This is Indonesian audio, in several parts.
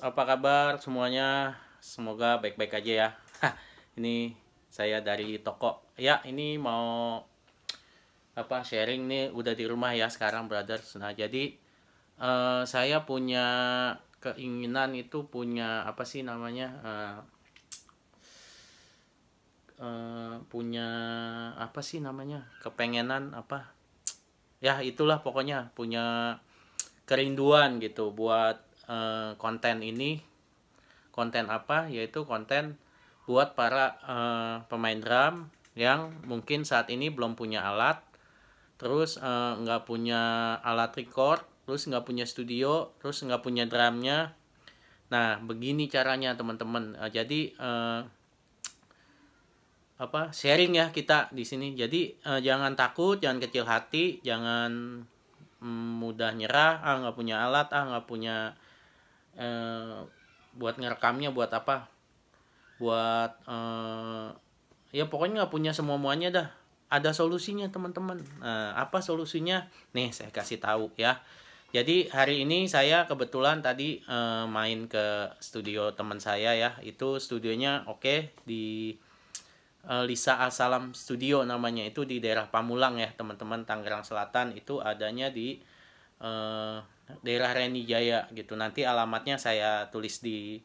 apa kabar semuanya? Semoga baik-baik aja ya. Ini saya dari toko. Ya, ini mau sharing nih, udah di rumah ya sekarang, brothers. Nah, jadi saya punya keinginan itu punya apa sih namanya? Punya apa sih namanya? Kepengenan apa? Ya, itulah pokoknya punya kerinduan gitu buat konten ini. Konten apa? Yaitu konten buat para pemain drum yang mungkin saat ini belum punya alat, terus nggak punya alat record, terus nggak punya studio, terus nggak punya drumnya. Nah, begini caranya teman-teman. Jadi sharing ya kita di sini. Jadi jangan takut, jangan kecil hati, jangan mudah nyerah. Nggak punya alat, nggak punya buat ngerekamnya, buat apa? Buat ya pokoknya nggak punya semua-muanya dah. Ada solusinya teman-teman. Apa solusinya? Nih saya kasih tahu ya. Jadi hari ini saya kebetulan tadi main ke studio teman saya ya. Itu studionya oke di Lisa Asalam Studio namanya. Itu di daerah Pamulang ya teman-teman, Tangerang Selatan. Itu adanya di daerah Reni Jaya gitu. Nanti alamatnya saya tulis di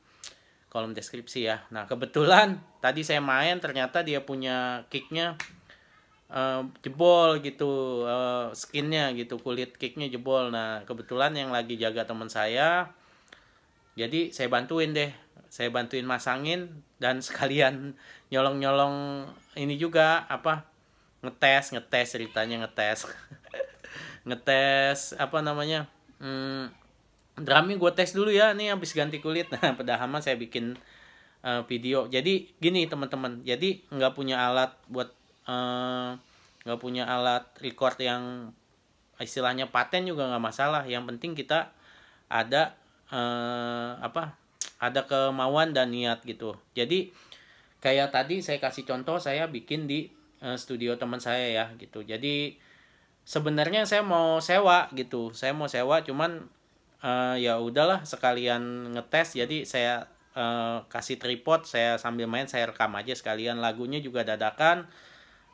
kolom deskripsi ya. Nah kebetulan tadi saya main, ternyata dia punya kicknya jebol gitu, skinnya gitu, kulit kicknya jebol. Nah kebetulan yang lagi jaga teman saya, jadi saya bantuin masangin dan sekalian nyolong-nyolong ini juga ngetes ngetes ceritanya ngetes ngetes apa namanya, drumnya gue tes dulu ya, nih habis ganti kulit. Nah padahal saya bikin video. Jadi gini teman-teman, jadi nggak punya alat buat nggak punya alat record yang istilahnya paten juga nggak masalah. Yang penting kita ada ada kemauan dan niat gitu. Jadi kayak tadi saya kasih contoh, saya bikin di studio teman saya ya gitu. Jadi sebenarnya saya mau sewa gitu, saya mau sewa, cuman ya udahlah sekalian ngetes. Jadi saya kasih tripod, saya sambil main saya rekam aja sekalian. Lagunya juga dadakan,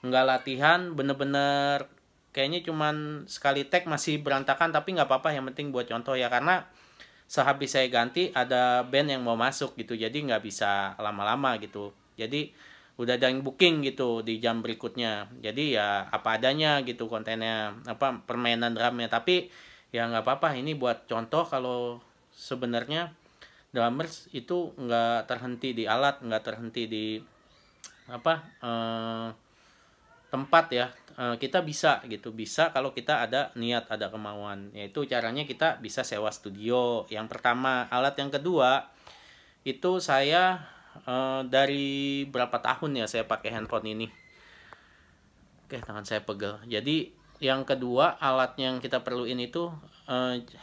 nggak latihan, bener-bener kayaknya cuman sekali tag masih berantakan, tapi nggak apa-apa, yang penting buat contoh ya. Karena sehabis saya ganti ada band yang mau masuk gitu, jadi nggak bisa lama-lama gitu. Jadi udah ada yang booking gitu di jam berikutnya. Jadi ya apa adanya gitu kontennya, permainan drumnya. Tapi ya nggak apa-apa, ini buat contoh kalau sebenarnya drummers itu nggak terhenti di alat, nggak terhenti di tempat ya. Kita bisa gitu, bisa kalau kita ada niat, ada kemauan. Yaitu caranya kita bisa sewa studio. Yang pertama. Alat yang kedua itu saya dari berapa tahun ya saya pakai handphone ini. Oke, tangan saya pegel. Jadi yang kedua alat yang kita perluin itu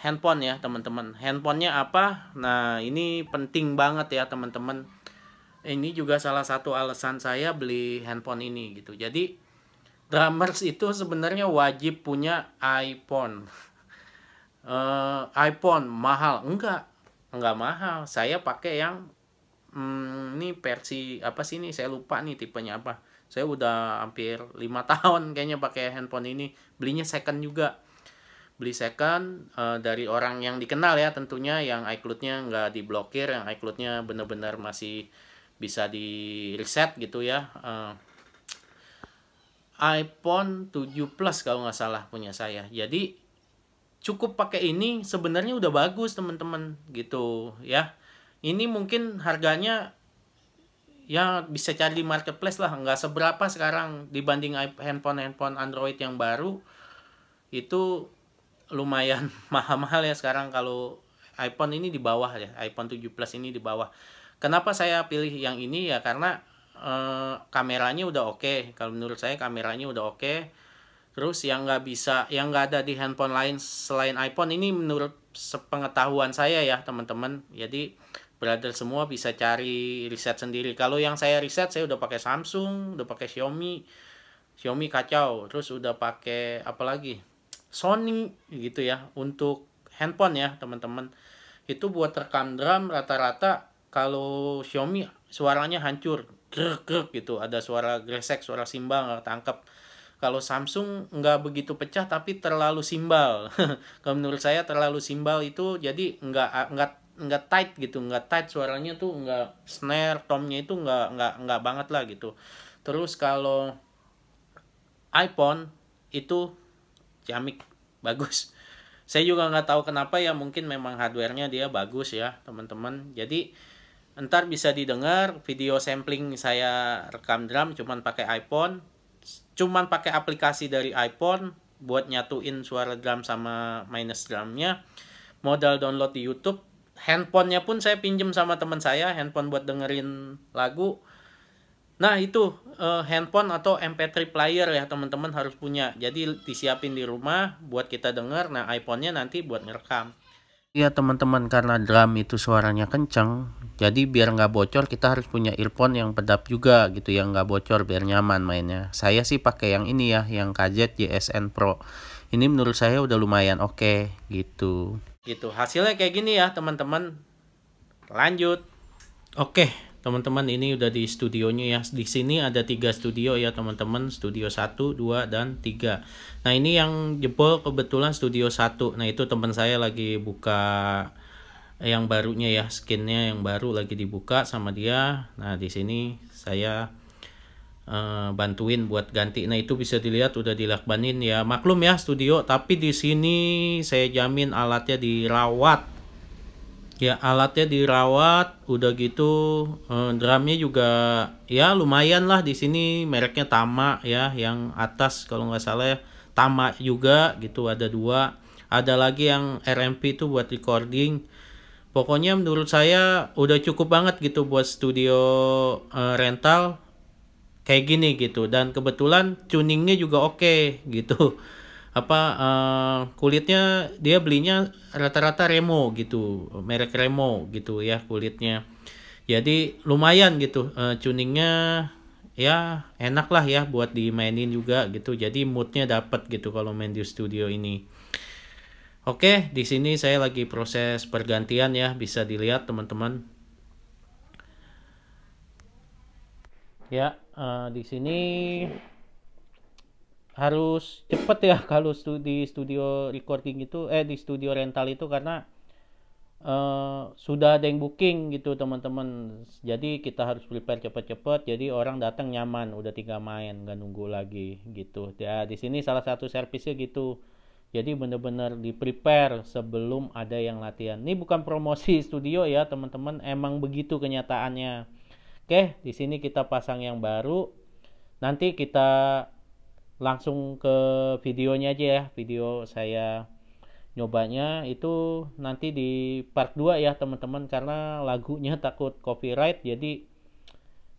handphone ya teman-teman. Handphonenya apa? Nah ini penting banget ya teman-teman. Ini juga salah satu alasan saya beli handphone ini gitu. Jadi drummers itu sebenarnya wajib punya iPhone. iPhone mahal? Enggak mahal. Saya pakai yang ini versi apa sih ini? Saya lupa nih tipenya apa. Saya udah hampir 5 tahun kayaknya pakai handphone ini. Belinya second juga. Beli second dari orang yang dikenal ya tentunya, yang iCloud-nya nggak diblokir, yang iCloud-nya bener-bener masih bisa di reset gitu ya. iPhone 7 Plus kalau nggak salah punya saya. Jadi cukup pakai ini sebenarnya udah bagus teman-teman gitu ya. Ini mungkin harganya ya bisa cari di marketplace lah, nggak seberapa sekarang dibanding handphone Android yang baru. Itu lumayan mahal-mahal ya sekarang. Kalau iPhone ini di bawah ya, iPhone 7 Plus ini di bawah. Kenapa saya pilih yang ini ya, karena kameranya udah oke. Kalau menurut saya kameranya udah oke. Terus yang nggak ada di handphone lain selain iPhone ini menurut sepengetahuan saya ya teman-teman. Jadi brother semua bisa cari riset sendiri. Kalau yang saya riset, saya udah pakai Samsung, udah pakai Xiaomi kacau. Terus udah pakai apa lagi? Sony gitu ya untuk handphone ya teman-teman. Itu buat rekam drum rata-rata kalau Xiaomi suaranya hancur, grek grek gitu, ada suara gresek, suara simbal nggak tangkap. Kalau Samsung nggak begitu pecah tapi terlalu simbal. Kalau menurut saya terlalu simbal itu jadi nggak tight gitu, nggak tight suaranya tuh, nggak snare tomnya itu nggak banget lah gitu. Terus kalau iPhone itu ciamik, bagus. Saya juga nggak tahu kenapa ya, mungkin memang hardware-nya dia bagus ya teman-teman. Jadi ntar bisa didengar video sampling saya rekam drum cuman pakai aplikasi dari iPhone buat nyatuin suara drum sama minus drumnya. Modal download di YouTube. Handphonenya pun saya pinjem sama teman saya, handphone buat dengerin lagu. Nah itu handphone atau MP3 player ya teman-teman harus punya. Jadi disiapin di rumah buat kita denger. Nah iPhone-nya nanti buat ngerekam. Iya teman-teman, karena drum itu suaranya kenceng, jadi biar nggak bocor kita harus punya earphone yang pedap juga gitu, yang nggak bocor biar nyaman mainnya. Saya sih pakai yang ini ya, yang KZ JSN Pro. Ini menurut saya udah lumayan oke gitu. Gitu hasilnya kayak gini ya teman-teman. Lanjut. Oke, teman-teman, ini udah di studionya ya. Di sini ada 3 studio ya, teman-teman. Studio 1, 2, dan 3. Nah, ini yang jebol kebetulan studio 1. Nah, itu teman saya lagi buka yang barunya ya, skinnya yang baru lagi dibuka sama dia. Nah, di sini saya bantuin buat ganti. Nah, itu bisa dilihat udah dilakbanin ya. Maklum ya studio, tapi di sini saya jamin alatnya dirawat. Ya, alatnya dirawat, udah gitu drumnya juga ya lumayan lah. Di sini mereknya Tama ya, yang atas kalau nggak salah ya, Tama juga gitu, ada 2. Ada lagi yang RMP itu buat recording. Pokoknya menurut saya udah cukup banget gitu buat studio rental kayak gini gitu. Dan kebetulan tuningnya juga oke gitu. Kulitnya dia belinya rata-rata Remo gitu, merek Remo gitu ya kulitnya. Jadi lumayan gitu, tuningnya ya enak lah ya buat dimainin juga gitu. Jadi moodnya dapat gitu kalau main di studio ini. Oke, di sini saya lagi proses pergantian ya, bisa dilihat teman-teman. Ya, di sini harus cepet ya kalau di studio recording itu, di studio rental itu, karena sudah ada yang booking gitu teman-teman. Jadi kita harus prepare cepet-cepet, jadi orang datang nyaman, udah tinggal main, nggak nunggu lagi gitu ya. Di sini salah satu servisnya gitu, jadi bener-bener di prepare sebelum ada yang latihan. Ini bukan promosi studio ya teman-teman, emang begitu kenyataannya. Oke, di sini kita pasang yang baru, nanti kita langsung ke videonya aja ya. Video saya nyobanya itu nanti di part 2 ya teman-teman, karena lagunya takut copyright, jadi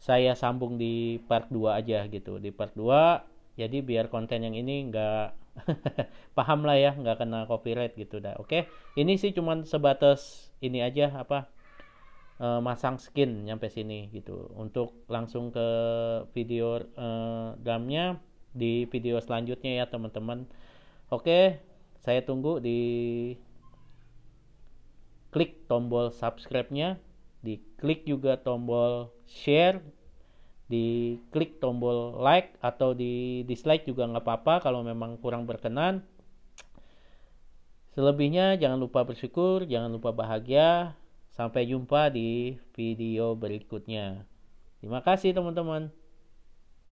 saya sambung di part 2 aja gitu. Di part 2 jadi biar konten yang ini nggak paham lah ya, nggak kena copyright gitu dah. Oke, ini sih cuman sebatas ini aja, masang skin nyampe sini gitu. Untuk langsung ke video drumnya di video selanjutnya ya teman-teman. Oke, saya tunggu di klik tombol subscribe-nya, di klik juga tombol share, di klik tombol like atau di dislike juga nggak apa-apa kalau memang kurang berkenan. Selebihnya jangan lupa bersyukur, jangan lupa bahagia. Sampai jumpa di video berikutnya. Terima kasih teman-teman.